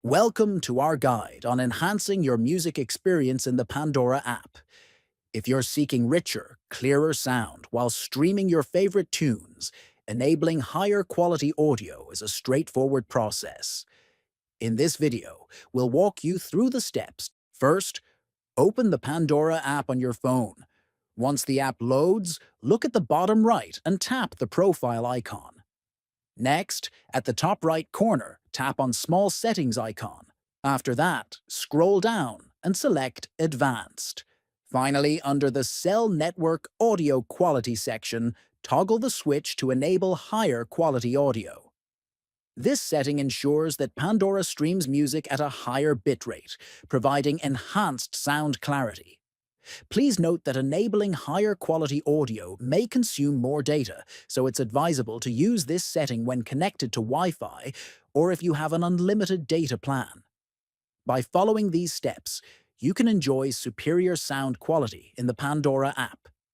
Welcome to our guide on enhancing your music experience in the Pandora app. If you're seeking richer, clearer sound while streaming your favorite tunes, enabling higher quality audio is a straightforward process. In this video, we'll walk you through the steps. First, open the Pandora app on your phone. Once the app loads, look at the bottom right and tap the profile icon. Next, at the top right corner, tap on Small Settings icon. After that, scroll down and select Advanced. Finally, under the Cell Network Audio Quality section, toggle the switch to enable higher quality audio. This setting ensures that Pandora streams music at a higher bitrate, providing enhanced sound clarity. Please note that enabling higher quality audio may consume more data, so it's advisable to use this setting when connected to Wi-Fi or if you have an unlimited data plan. By following these steps, you can enjoy superior sound quality in the Pandora app.